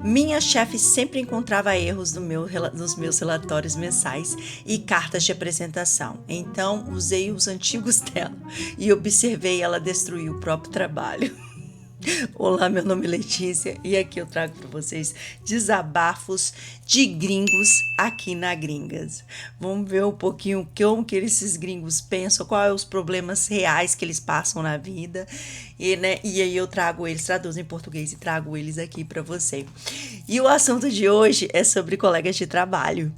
Minha chefe sempre encontrava erros nos meus relatórios mensais e cartas de apresentação. Então, usei os antigos dela e observei ela destruir o próprio trabalho. Olá, meu nome é Letícia e aqui eu trago para vocês desabafos de gringos aqui na Gringas. Vamos ver um pouquinho como que esses gringos pensam, quais são os problemas reais que eles passam na vida e aí eu trago eles, traduzo em português e trago eles aqui para você. E o assunto de hoje é sobre colegas de trabalho.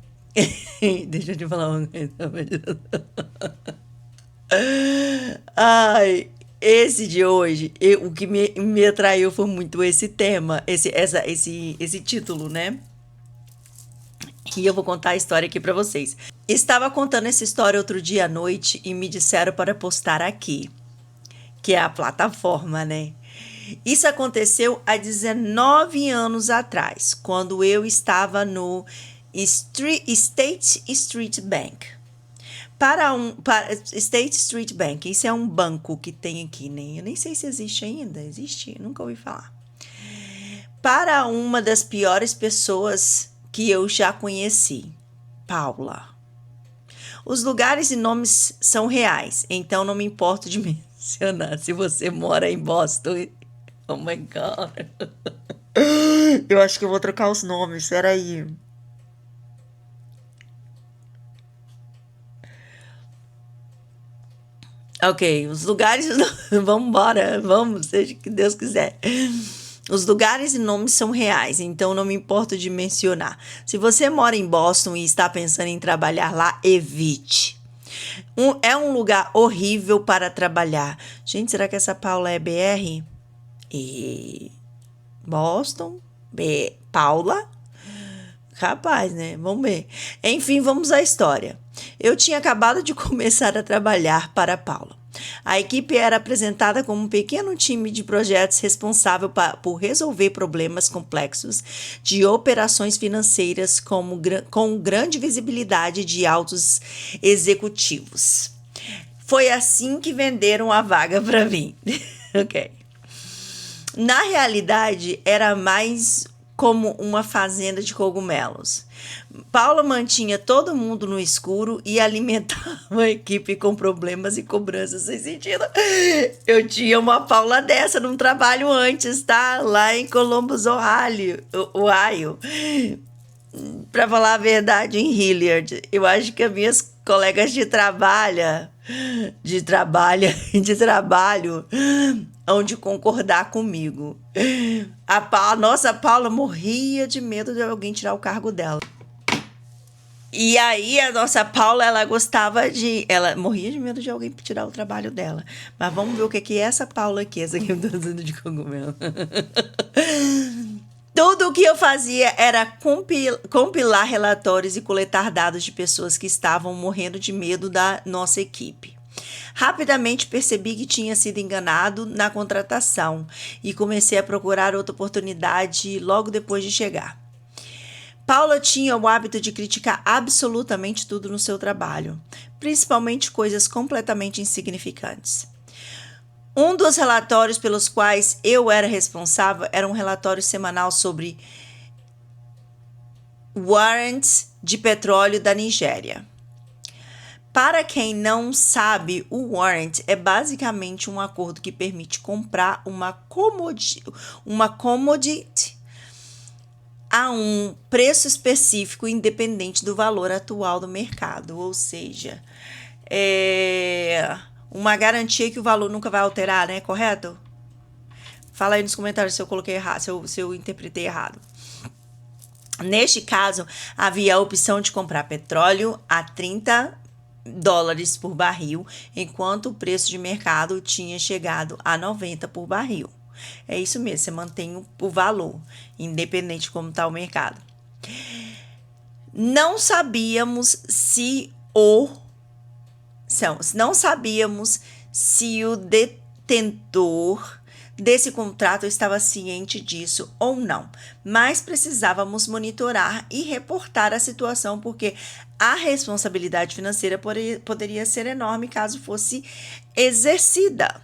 Deixa eu te falar uma coisa. Ai, esse de hoje, o que me atraiu foi muito esse tema, esse título, né? E eu vou contar a história aqui pra vocês. Estava contando essa história outro dia à noite e me disseram para postar aqui, que é a plataforma, né? Isso aconteceu há 19 anos atrás, quando eu estava no State Street Bank. Para State Street Bank, isso é um banco que tem aqui, né? Eu nem sei se existe ainda. Existe? Nunca ouvi falar. Para uma das piores pessoas que eu já conheci, Paula. Os lugares e nomes são reais, então não me importo de mencionar se você mora em Boston. Oh my God. Eu acho que eu vou trocar os nomes, peraí. Ok, os lugares. Vamos embora, vamos, seja o que Deus quiser. Os lugares e nomes são reais, então não me importo de mencionar. Se você mora em Boston e está pensando em trabalhar lá, evite. É um lugar horrível para trabalhar. Gente, será que essa Paula é BR? E Boston? Paula? Capaz, né? Vamos ver. Enfim, vamos à história. Eu tinha acabado de começar a trabalhar para Paula. A equipe era apresentada como um pequeno time de projetos responsável por resolver problemas complexos de operações financeiras com grande visibilidade de altos executivos. Foi assim que venderam a vaga para mim. Ok. Na realidade, era mais como uma fazenda de cogumelos. Paula mantinha todo mundo no escuro e alimentava a equipe com problemas e cobranças sem sentido. Eu tinha uma Paula dessa num trabalho antes, tá? Lá em Columbus, Ohio. Pra falar a verdade, em Hilliard. Eu acho que as minhas colegas de trabalho hão de concordar comigo. A nossa Paula morria de medo de alguém tirar o cargo dela. E aí, a nossa Paula, ela morria de medo de alguém tirar o trabalho dela. Mas vamos ver o que é essa Paula aqui, essa aqui eu tô dando de cogumelo. Tudo o que eu fazia era compilar relatórios e coletar dados de pessoas que estavam morrendo de medo da nossa equipe. Rapidamente percebi que tinha sido enganado na contratação e comecei a procurar outra oportunidade logo depois de chegar. Paula tinha o hábito de criticar absolutamente tudo no seu trabalho, principalmente coisas completamente insignificantes. Um dos relatórios pelos quais eu era responsável era um relatório semanal sobre warrants de petróleo da Nigéria. Para quem não sabe, o warrant é basicamente um acordo que permite comprar uma commodity a um preço específico independente do valor atual do mercado, ou seja, é uma garantia que o valor nunca vai alterar, né? Correto? Fala aí nos comentários se eu coloquei errado, se eu interpretei errado. Neste caso, havia a opção de comprar petróleo a $30 por barril, enquanto o preço de mercado tinha chegado a 90 por barril. É isso mesmo, você mantém o valor, independente de como está o mercado. Não sabíamos se o detentor desse contrato estava ciente disso ou não, mas precisávamos monitorar e reportar a situação porque a responsabilidade financeira poderia ser enorme caso fosse exercida.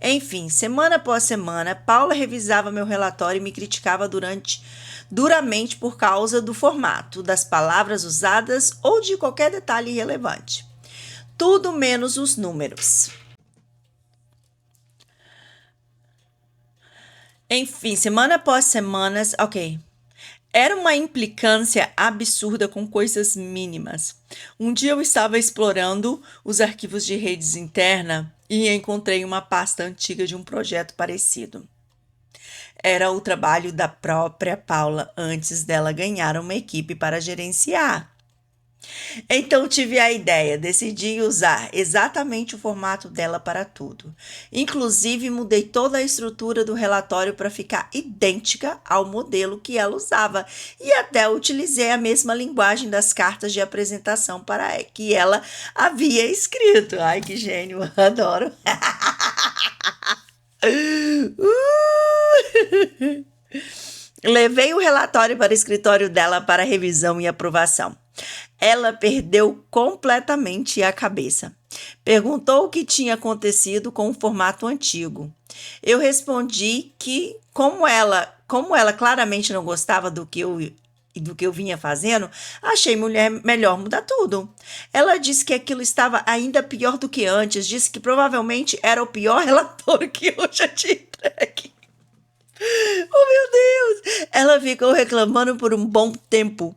Enfim, semana após semana, Paula revisava meu relatório e me criticava duramente por causa do formato, das palavras usadas ou de qualquer detalhe irrelevante. Tudo menos os números. Enfim, semana após semana, ok. Era uma implicância absurda com coisas mínimas. Um dia eu estava explorando os arquivos de redes interna e encontrei uma pasta antiga de um projeto parecido. Era o trabalho da própria Paula antes dela ganhar uma equipe para gerenciar. Então tive a ideia, decidi usar exatamente o formato dela para tudo. Inclusive, mudei toda a estrutura do relatório para ficar idêntica ao modelo que ela usava e até utilizei a mesma linguagem das cartas de apresentação para que ela havia escrito. Ai, que gênio, adoro. Levei o relatório para o escritório dela para revisão e aprovação. Ela perdeu completamente a cabeça. Perguntou o que tinha acontecido com o formato antigo. Eu respondi que, como ela claramente não gostava do que eu vinha fazendo, achei melhor mudar tudo. Ela disse que aquilo estava ainda pior do que antes, disse que provavelmente era o pior relatório que eu já tinha entregue. Oh, meu Deus! Ela ficou reclamando por um bom tempo.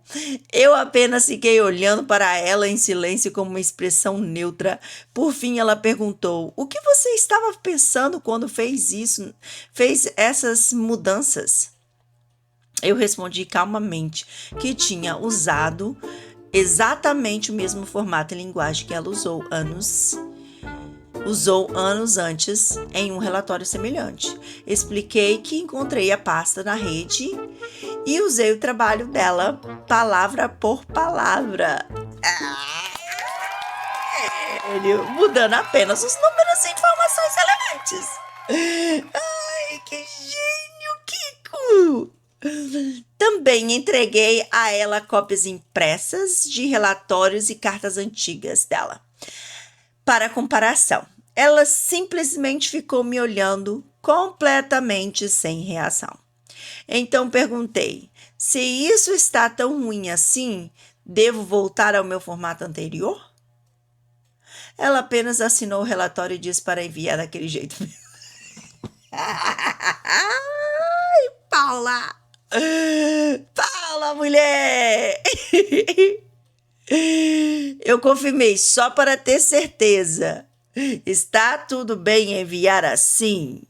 Eu apenas fiquei olhando para ela em silêncio com uma expressão neutra. Por fim, ela perguntou: "O que você estava pensando quando fez essas mudanças?" Eu respondi calmamente que tinha usado exatamente o mesmo formato e linguagem que ela usou anos antes em um relatório semelhante. Expliquei que encontrei a pasta na rede e usei o trabalho dela palavra por palavra. Mudando apenas os números e informações relevantes. Ai, que gênio, Kiko! Também entreguei a ela cópias impressas de relatórios e cartas antigas dela para comparação. Ela simplesmente ficou me olhando completamente sem reação. Então perguntei: se isso está tão ruim assim, devo voltar ao meu formato anterior? Ela apenas assinou o relatório e disse para enviar daquele jeito. Ai, Paula! Paula, mulher! Eu confirmei só para ter certeza. Está tudo bem enviar assim?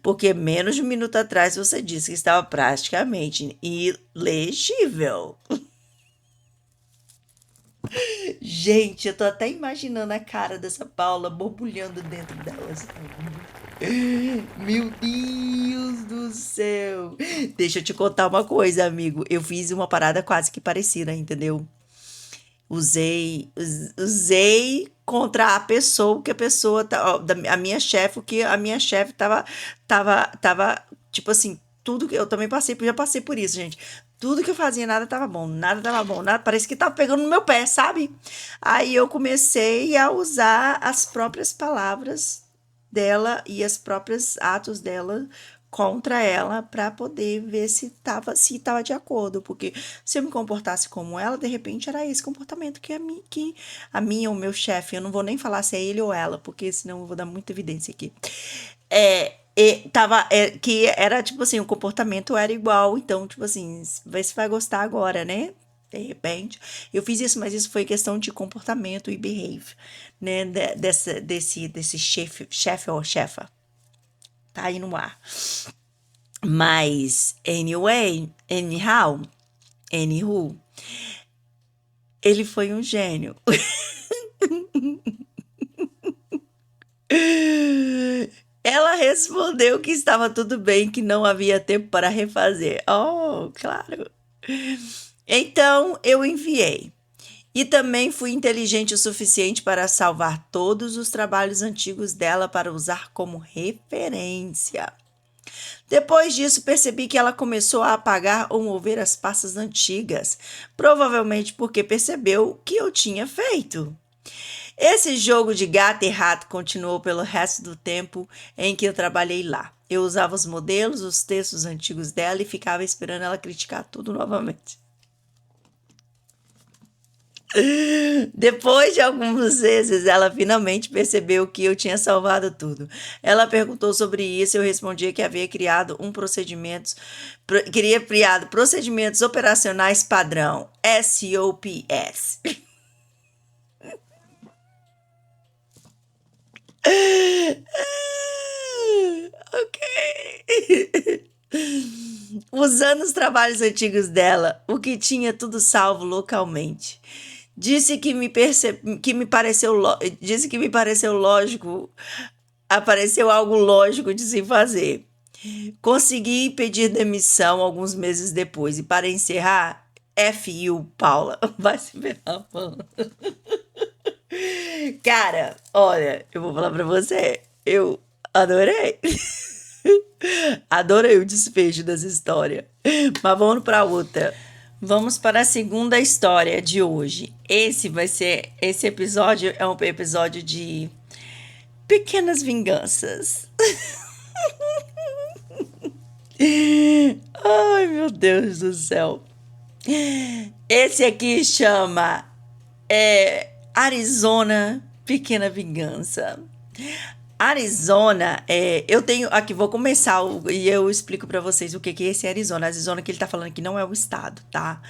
Porque menos de um minuto atrás você disse que estava praticamente ilegível. Gente, eu tô até imaginando a cara dessa Paula borbulhando dentro dela. Meu Deus do céu. Deixa eu te contar uma coisa, amigo. Eu fiz uma parada quase que parecida, entendeu? Usei contra a pessoa, que a pessoa, a minha chefe, o que a minha chefe tava, tipo assim, tudo que eu também já passei por isso, gente. Tudo que eu fazia, nada tava bom, parece que tava pegando no meu pé, sabe? Aí eu comecei a usar as próprias palavras dela e os próprios atos dela contra ela para poder ver se tava de acordo, porque se eu me comportasse como ela, de repente era esse comportamento que a minha ou meu chefe, eu não vou nem falar se é ele ou ela, porque senão eu vou dar muita evidência aqui. Que era tipo assim, o comportamento era igual, então tipo assim, vê se vai gostar agora, né? De repente, eu fiz isso, mas isso foi questão de comportamento e behave, né? Desse chefe ou chefa. Tá aí no ar. Mas, anywho, ele foi um gênio. Ela respondeu que estava tudo bem, que não havia tempo para refazer. Oh, claro. Então eu enviei. E também fui inteligente o suficiente para salvar todos os trabalhos antigos dela para usar como referência. Depois disso, percebi que ela começou a apagar ou mover as pastas antigas, provavelmente porque percebeu o que eu tinha feito. Esse jogo de gato e rato continuou pelo resto do tempo em que eu trabalhei lá. Eu usava os modelos, os textos antigos dela e ficava esperando ela criticar tudo novamente. Depois de algumas vezes, ela finalmente percebeu que eu tinha salvado tudo. Ela perguntou sobre isso e eu respondi que havia criado queria criado procedimentos operacionais padrão, SOPs. Ok. Usando os trabalhos antigos dela, o que tinha tudo salvo localmente. Disse que me pareceu lógico, apareceu algo lógico de se fazer. Consegui pedir demissão alguns meses depois e para encerrar, FU, Paula, vai se ferrar, mano. Cara, olha, eu vou falar pra você, eu adorei. Adorei o desfecho dessa história. Mas vamos para outra. Vamos para a segunda história de hoje. Esse episódio é um episódio de pequenas vinganças. Ai, meu Deus do céu. Esse aqui chama Arizona Pequena Vingança. Arizona, eu tenho aqui, vou começar e eu explico pra vocês o que é esse Arizona. Arizona que ele tá falando aqui não é o estado, tá?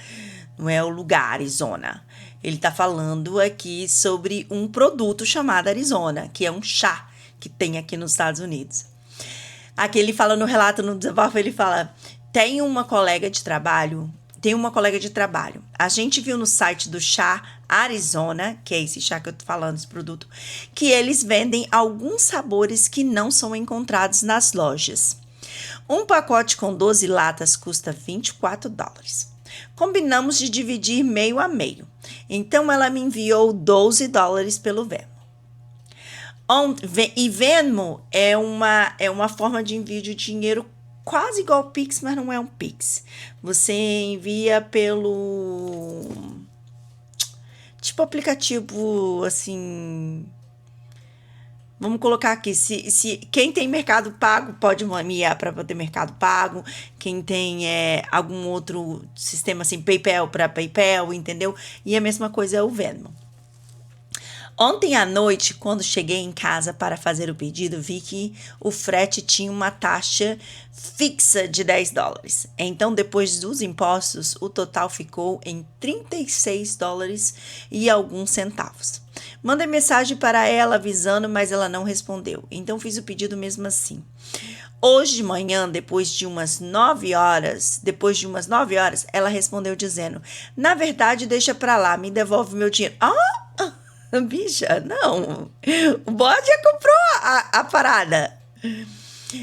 Não é o lugar Arizona. Ele tá falando aqui sobre um produto chamado Arizona, que é um chá que tem aqui nos Estados Unidos. Aqui ele fala no relato, no desabafo, ele fala: tem uma colega de trabalho. A gente viu no site do chá Arizona, que é esse chá que eu tô falando, esse produto, que eles vendem alguns sabores que não são encontrados nas lojas. Um pacote com 12 latas custa $24. Combinamos de dividir meio a meio. Então ela me enviou $12 pelo Venmo. E Venmo é uma forma de envio de dinheiro quase igual ao Pix, mas não é um Pix. Você envia pelo tipo aplicativo, assim. Vamos colocar aqui, se quem tem Mercado Pago pode enviar para ter Mercado Pago, quem tem algum outro sistema assim, PayPal para PayPal, entendeu? E a mesma coisa é o Venmo. Ontem à noite, quando cheguei em casa para fazer o pedido, vi que o frete tinha uma taxa fixa de $10. Então, depois dos impostos, o total ficou em $36 e alguns centavos. Mandei mensagem para ela avisando, mas ela não respondeu. Então, fiz o pedido mesmo assim. Hoje de manhã, depois de umas 9 horas, ela respondeu dizendo: na verdade, deixa pra lá, me devolve meu dinheiro. Bicha, não. O bode já comprou a parada.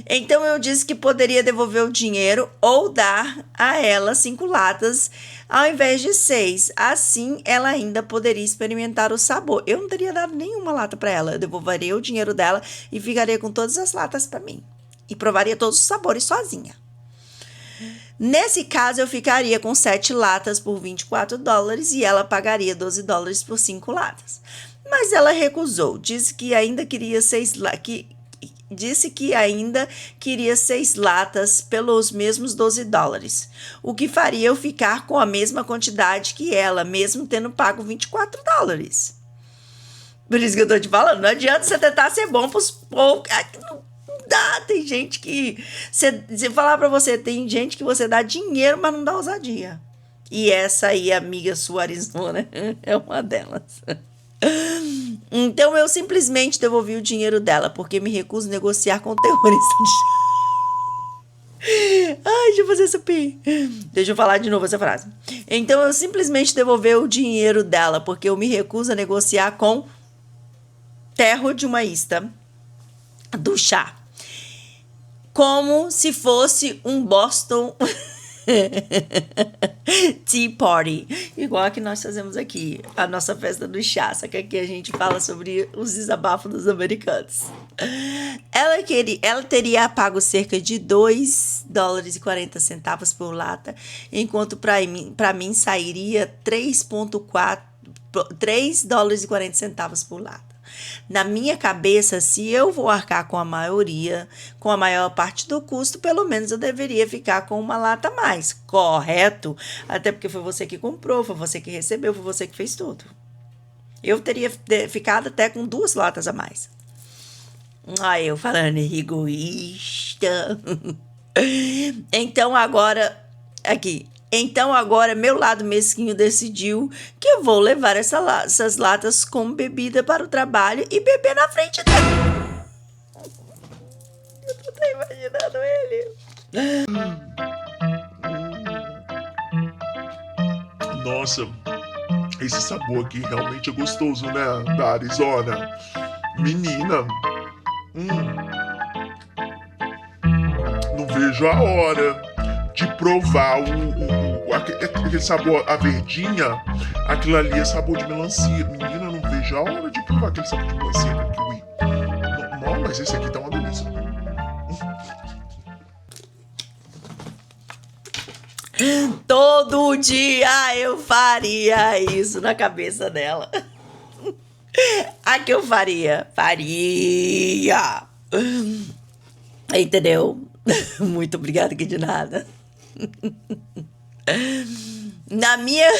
Então eu disse que poderia devolver o dinheiro ou dar a ela 5 latas ao invés de 6. Assim ela ainda poderia experimentar o sabor. Eu não teria dado nenhuma lata para ela. Eu devolveria o dinheiro dela e ficaria com todas as latas para mim. E provaria todos os sabores sozinha. Nesse caso, eu ficaria com 7 latas por $24 e ela pagaria $12 por 5 latas. Mas ela recusou, disse que ainda queria 6 latas pelos mesmos $12, o que faria eu ficar com a mesma quantidade que ela, mesmo tendo pago $24. Por isso que eu tô te falando, não adianta você tentar ser bom pros poucos. Tem gente que se falar pra você, tem gente que você dá dinheiro, mas não dá ousadia. E essa aí, amiga sua Arizona, é uma delas. Então eu simplesmente devolvi o dinheiro dela, porque me recuso a negociar com terrorista. Ai, deixa eu fazer isso aqui. Deixa eu falar de novo essa frase. Então eu simplesmente devolvi o dinheiro dela, porque eu me recuso a negociar com terrorista do chá. Como se fosse um Boston Tea Party, igual a que nós fazemos aqui, a nossa festa do chá, só que aqui a gente fala sobre os desabafos dos americanos. Ela teria pago cerca de $2,40 por lata, enquanto para mim sairia 3,4 $3,40 por lata. Na minha cabeça, se eu vou arcar com a maioria, com a maior parte do custo, pelo menos eu deveria ficar com uma lata a mais, correto? Até porque foi você que comprou, foi você que recebeu, foi você que fez tudo. Eu teria ficado até com 2 latas a mais. Aí eu falando egoísta. Então agora, aqui. Então agora meu lado mesquinho decidiu que eu vou levar essas latas com bebida para o trabalho e beber na frente dele. Eu tô até imaginando ele. Nossa, esse sabor aqui realmente é gostoso, né? Da Arizona. Menina, não vejo a hora de provar aquele sabor, a verdinha. Aquilo ali é sabor de melancia. Menina, não vejo a hora de provar aquele sabor de melancia com kiwi. Não, mas esse aqui tá uma delícia. Todo dia eu faria isso na cabeça dela. A que eu faria? Faria. Entendeu? Muito obrigada, que de nada. Na minha.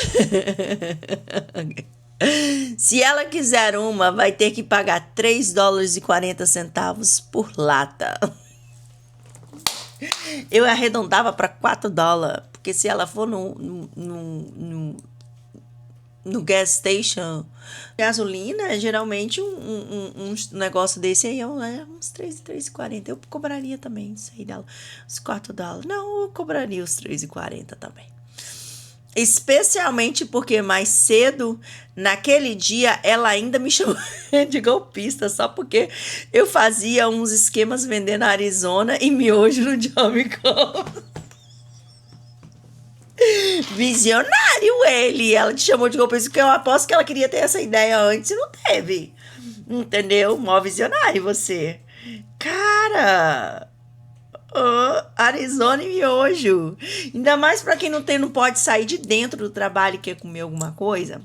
Se ela quiser uma, vai ter que pagar $3,40 por lata. Eu arredondava para $4, porque se ela for no gas station, gasolina, geralmente um negócio desse aí é uns $3,40. Eu cobraria também isso aí dela, uns $4. Não, eu cobraria os $3,40 também. Especialmente porque mais cedo, naquele dia, ela ainda me chamou de golpista, só porque eu fazia uns esquemas vendendo Arizona e miojo no Job Com. Visionário ele! Ela te chamou de golpista porque eu aposto que ela queria ter essa ideia antes e não teve. Entendeu? Mó visionário você. Cara... Arizona e miojo. Ainda mais para quem não pode sair de dentro do trabalho e quer comer alguma coisa,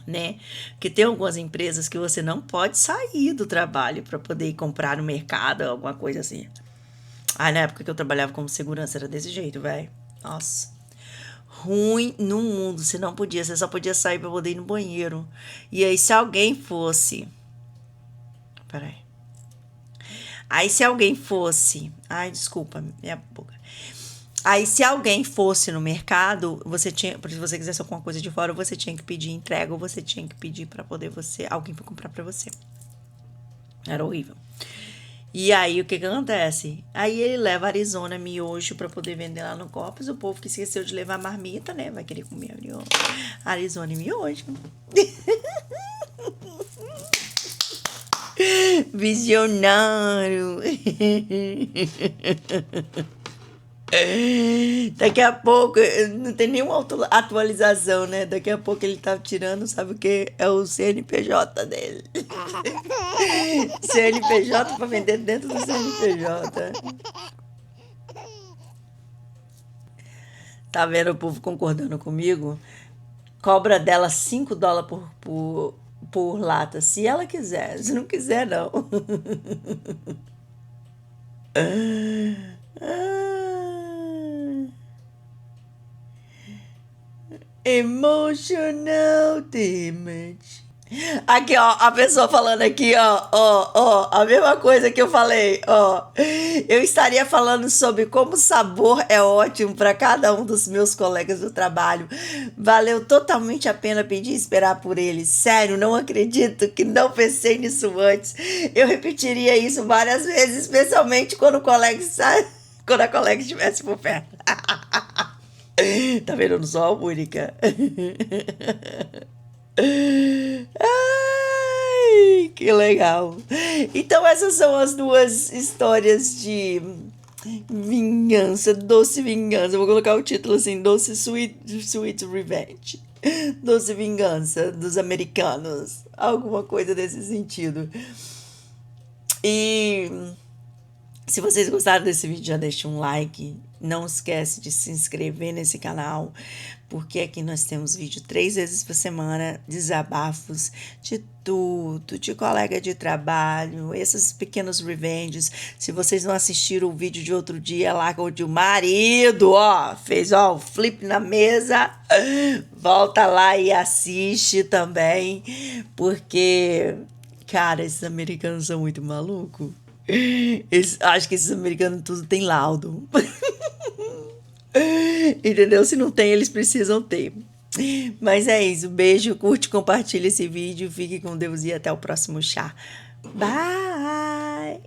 né? Porque tem algumas empresas que você não pode sair do trabalho para poder ir comprar no mercado, alguma coisa assim. Na época que eu trabalhava como segurança era desse jeito, velho. Nossa. Ruim no mundo. Você não podia, você só podia sair para poder ir no banheiro. E aí, se alguém fosse. Peraí. Aí se alguém fosse... Ai, desculpa, minha boca. Aí se alguém fosse no mercado, você tinha... Se você quisesse alguma coisa de fora, você tinha que pedir entrega ou você tinha que pedir pra poder alguém pra comprar pra você. Era horrível. E aí, o que acontece? Aí ele leva Arizona miojo pra poder vender lá no Copos. O povo que esqueceu de levar marmita, né? Vai querer comer Arizona e miojo. Visionário. Daqui a pouco, não tem nenhuma atualização, né? Daqui a pouco ele tá tirando, sabe o que? É o CNPJ dele. CNPJ pra vender dentro do CNPJ. Tá vendo o povo concordando comigo? Cobra dela $5 por lata, se ela quiser. Se não quiser, não. Emotional damage. Aqui, ó, a pessoa falando aqui, ó, a mesma coisa que eu falei, ó. Eu estaria falando sobre como o sabor é ótimo para cada um dos meus colegas do trabalho. Valeu totalmente a pena pedir e esperar por eles. Sério, não acredito que não pensei nisso antes. Eu repetiria isso várias vezes, especialmente quando quando a colega estivesse por perto. Tá vendo? Eu não sou a única. Ai, que legal. Então essas são as duas histórias de vingança, doce vingança. Eu vou colocar o título assim, doce sweet revenge. Doce vingança dos americanos. Alguma coisa desse sentido. E se vocês gostaram desse vídeo, já deixa um like. Não esquece de se inscrever nesse canal, porque aqui nós temos vídeo 3 vezes por semana, desabafos de tudo, de colega de trabalho, esses pequenos revenges. Se vocês não assistiram o vídeo de outro dia lá, onde o marido, ó, fez, ó, o flip na mesa, volta lá e assiste também, porque, cara, esses americanos são muito malucos. Acho que esses americanos tudo tem laudo. Entendeu? Se não tem, eles precisam ter. Mas é isso. Beijo, curte, compartilha esse vídeo. Fique com Deus e até o próximo chá. Bye!